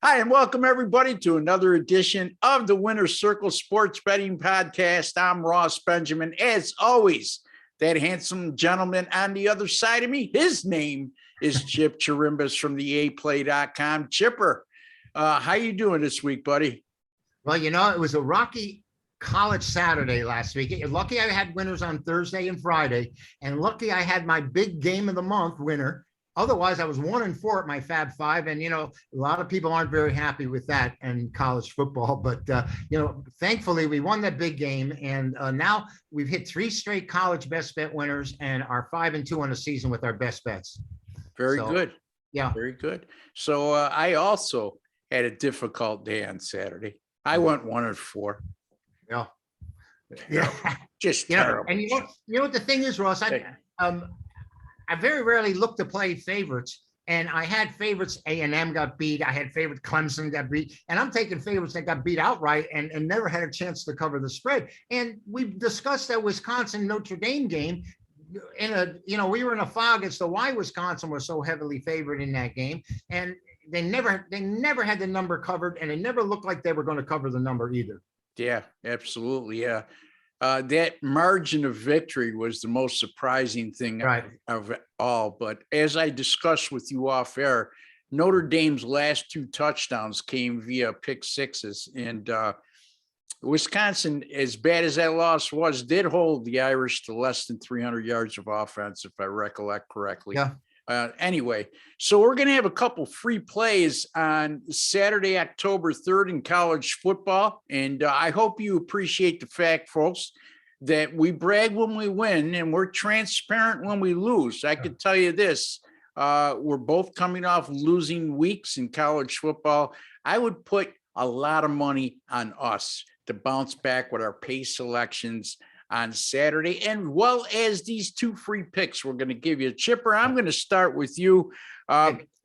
Hi, and welcome everybody to another edition of the Winner's Circle Sports Betting Podcast. I'm Ross Benjamin. As always, that handsome gentleman on the other side of me, his name is Chip Chirimbas from the aplay.com. Chipper, how you doing this week, buddy? Well, it was a rocky college Saturday last week. Lucky I had winners on Thursday and Friday, and lucky I had my big game of the month winner. Otherwise, I was 1-4 at my Fab Five, and a lot of people aren't very happy with that in college football. But thankfully, we won that big game, and now we've hit 3 straight college best bet winners, and are 5-2 on the season with our best bets. Very good. Yeah, very good. So I also had a difficult day on Saturday. I went 1-4. Yeah, just terrible. And you know what the thing is, Ross? I very rarely look to play favorites, and I had favorites. A&M got beat. I had favorites Clemson got beat, and I'm taking favorites that got beat outright and never had a chance to cover the spread. And we discussed that Wisconsin Notre Dame game. We were in a fog as to why Wisconsin was so heavily favored in that game, and they never had the number covered, and it never looked like they were going to cover the number either. Yeah, absolutely. Yeah. That margin of victory was the most surprising thing of all. But as I discussed with you off air, Notre Dame's last 2 touchdowns came via pick sixes. And Wisconsin, as bad as that loss was, did hold the Irish to less than 300 yards of offense, if I recollect correctly. Yeah. Anyway, so we're going to have a couple free plays on Saturday, October 3rd in college football. And I hope you appreciate the fact, folks, that we brag when we win and we're transparent when we lose. I could tell you this, we're both coming off losing weeks in college football. I would put a lot of money on us to bounce back with our pay selections on Saturday, and well as these 2 free picks we're going to give you. Chipper, I'm going to start with you.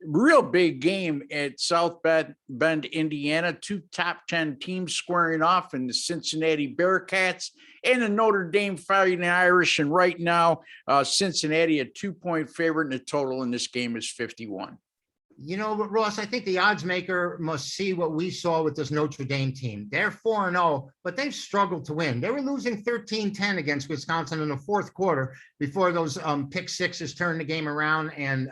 Real big game at South Bend, Indiana. 2 top 10 teams squaring off in the Cincinnati Bearcats and the Notre Dame Fighting Irish. And right now, Cincinnati a 2-point favorite, and the total in this game is 51. Ross, I think the odds maker must see what we saw with this Notre Dame team. They're 4-0, but they've struggled to win. They were losing 13-10 against Wisconsin in the fourth quarter before those pick sixes turned the game around, and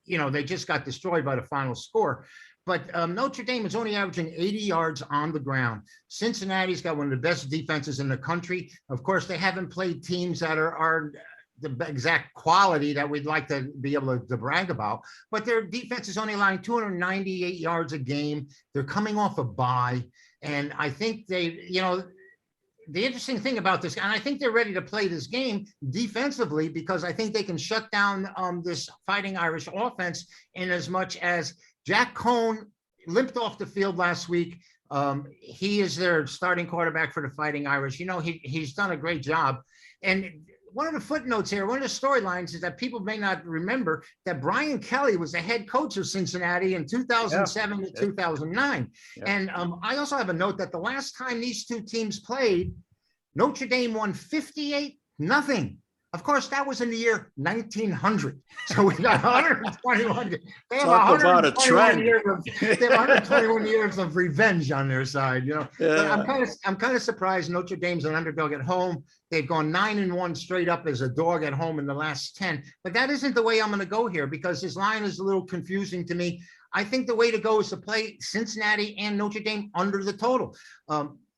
they just got destroyed by the final score. But Notre Dame is only averaging 80 yards on the ground. Cincinnati's got one of the best defenses in the country. Of course, they haven't played teams that are the exact quality that we'd like to be able to brag about, but their defense is only allowing 298 yards a game. They're coming off a bye, and I think the interesting thing about this, and I think they're ready to play this game defensively, because I think they can shut down this Fighting Irish offense, in as much as Jack Cohn limped off the field last week. He is their starting quarterback for the Fighting Irish. He's done a great job. And one of the footnotes here, one of the storylines is that people may not remember that Brian Kelly was the head coach of Cincinnati in 2007 to 2009. Yeah. And I also have a note that the last time these 2 teams played, Notre Dame won 58-0. Of course, that was in the year 1900. So we got 121. They have 121 years of revenge on their side. But I'm kind of surprised Notre Dame's an underdog at home. They've gone 9-1 straight up as a dog at home in the last 10. But that isn't the way I'm going to go here, because this line is a little confusing to me. I think the way to go is to play Cincinnati and Notre Dame under the total.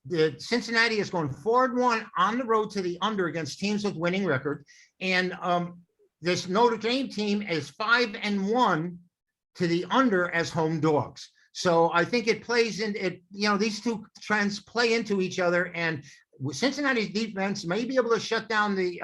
The Cincinnati is going 4-1 on the road to the under against teams with winning record. And this Notre Dame team is 5-1 to the under as home dogs. So I think it plays in it. These 2 trends play into each other, and Cincinnati's defense may be able to shut down the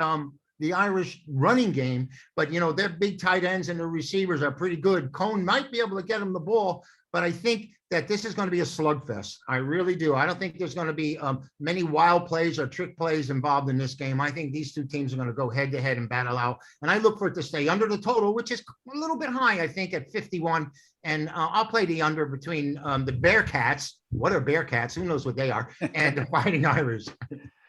Irish running game, but their big tight ends and their receivers are pretty good. Cohn might be able to get them the ball, but I think that this is going to be a slugfest. I really do. I don't think there's going to be many wild plays or trick plays involved in this game. I think these 2 teams are going to go head to head and battle out. And I look for it to stay under the total, which is a little bit high, I think, at 51. And I'll play the under between the Bearcats. What are Bearcats? Who knows what they are? And the Fighting Irish.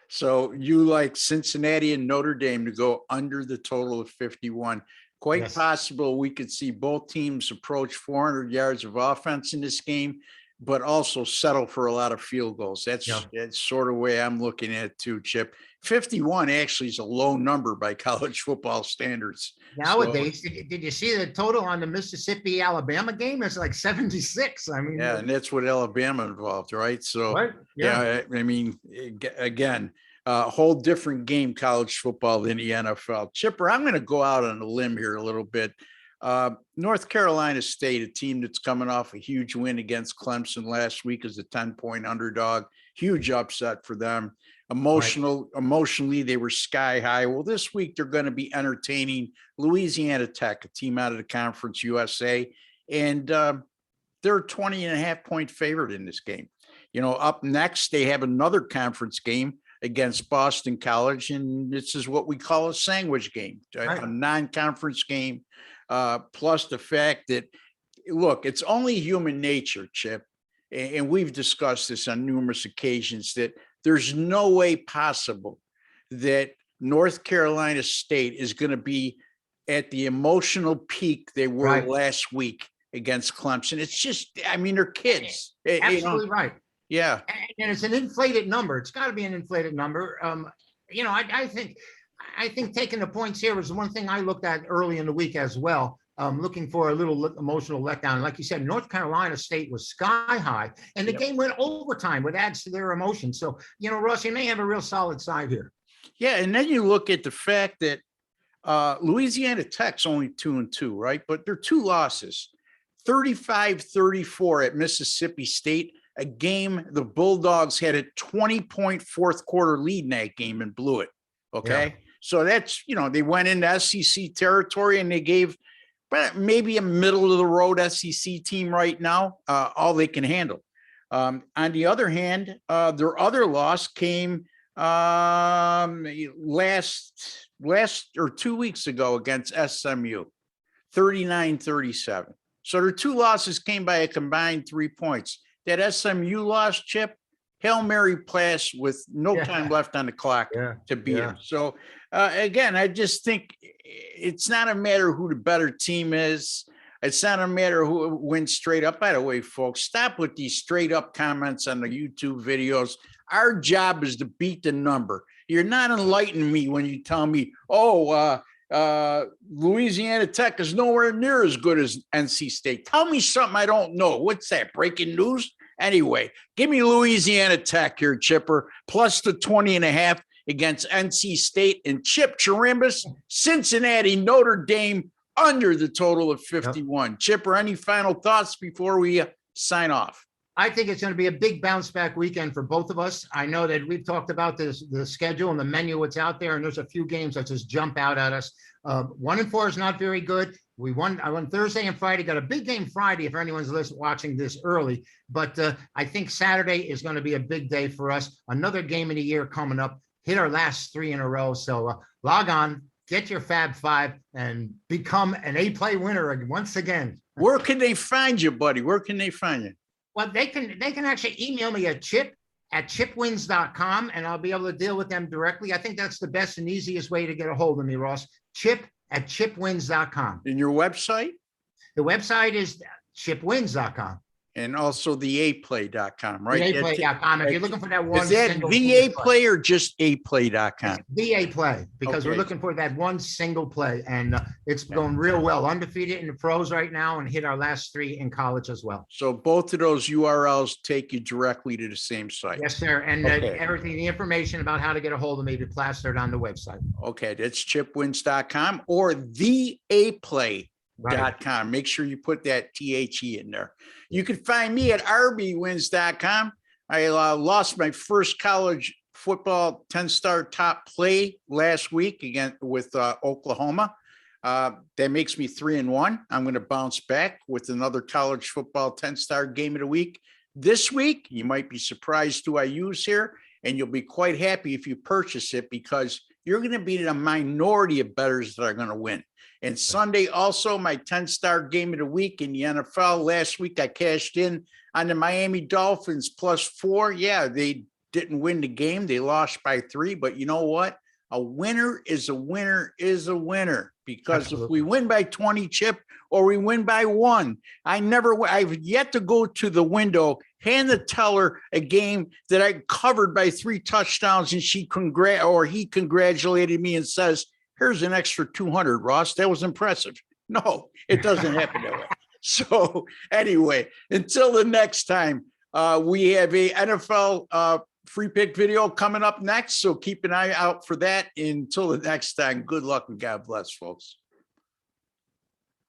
So you like Cincinnati and Notre Dame to go under the total of 51. Quite Yes. possible we could see both teams approach 400 yards of offense in this game, but also settle for a lot of field goals. Yeah. That's sort of the way I'm looking at it too, Chip. 51 actually is a low number by college football standards. Nowadays, did you see the total on the Mississippi-Alabama game? It's like 76. I mean, Yeah, and that's what Alabama involved, right? So, what? Yeah. I mean, again, a whole different game, college football than the NFL. Chipper, I'm going to go out on a limb here a little bit. North Carolina State, a team that's coming off a huge win against Clemson last week as a 10-point underdog, huge upset for them. Emotionally, they were sky high. Well, this week they're going to be entertaining Louisiana Tech, a team out of the Conference USA, and they're a 20.5-point favorite in this game. Up next, they have another conference game against Boston College, and this is what we call a sandwich game, a non-conference game, plus the fact that, look, it's only human nature, Chip, and we've discussed this on numerous occasions, that there's no way possible that North Carolina State is going to be at the emotional peak they were last week against Clemson. It's just, I mean, they're kids. Absolutely right. Yeah. And it's an inflated number. It's got to be an inflated number. I think taking the points here was one thing I looked at early in the week as well. Looking for a little emotional letdown. Like you said, North Carolina State was sky high, and the game went overtime, which adds to their emotion. So, Ross, you may have a real solid side here. Yeah, and then you look at the fact that Louisiana Tech's only 2-2, right? But they're 2 losses, 35-34 at Mississippi State, a game the Bulldogs had a 20-point fourth quarter lead in that game and blew it. Okay. Yeah. So that's, they went into SEC territory and they gave maybe a middle of the road SEC team right now all they can handle. On the other hand, their other loss came last or 2 weeks ago against SMU, 39-37. So their 2 losses came by a combined 3 points. That SMU loss, Chip, Hail Mary pass with no time left on the clock to beat them. So again, I just think it's not a matter who the better team is. It's not a matter who wins straight up. By the way, folks, stop with these straight up comments on the YouTube videos. Our job is to beat the number. You're not enlightening me when you tell me, Louisiana Tech is nowhere near as good as NC State. Tell me something I don't know. What's that, breaking news? Anyway, give me Louisiana Tech here, Chipper, plus the 20.5 against NC State, and Chip Chirimbus, Cincinnati, Notre Dame, under the total of 51. Yep. Chipper, any final thoughts before we sign off? I think it's going to be a big bounce back weekend for both of us. I know that we've talked about the schedule and the menu, what's out there, and there's a few games that just jump out at us. 1-4 is not very good. I won Thursday and Friday, got a big game Friday if anyone's watching this early. But I think Saturday is going to be a big day for us. Another game of the year coming up, hit our last 3 in a row. So log on, get your Fab 5, and become an A-play winner once again. Where can they find you, buddy? Where can they find you? Well, they can actually email me at chip@chipwins.com, and I'll be able to deal with them directly. I think that's the best and easiest way to get a hold of me, Ross. chip@chipwins.com. And your website? The website is chipwins.com. And also the aplay.com, right? Aplay.com. If you're looking for that one. Is that VA play or just aplay.com? VA play, because we're looking for that one single play. And it's going real well. Undefeated in the pros right now and hit our last 3 in college as well. So both of those URLs take you directly to the same site. Yes, sir. And everything, the information about how to get a hold of me, be plastered on the website. Okay. That's chipwins.com or the aplay.com. Make sure you put that THE in there. You can find me at rbwins.com. I lost my first college football 10-star top play last week again with Oklahoma. That makes me 3-1. I'm going to bounce back with another college football 10-star game of the week. This week, you might be surprised who I use here, and you'll be quite happy if you purchase it because you're going to be in a minority of bettors that are going to win. And Sunday, also my 10-star game of the week in the NFL. Last week, I cashed in on the Miami Dolphins +4. Yeah, they didn't win the game. They lost by 3. But you know what? A winner is a winner is a winner because if Absolutely. we win by 20, Chip, or we win by 1, I've yet to go to the window, hand the teller a game that I covered by 3 touchdowns, and he congratulated me and says, here's an extra 200, Ross. That was impressive. No, it doesn't happen that way. So anyway, until the next time, we have a NFL free pick video coming up next. So keep an eye out for that. Until the next time, good luck and God bless, folks.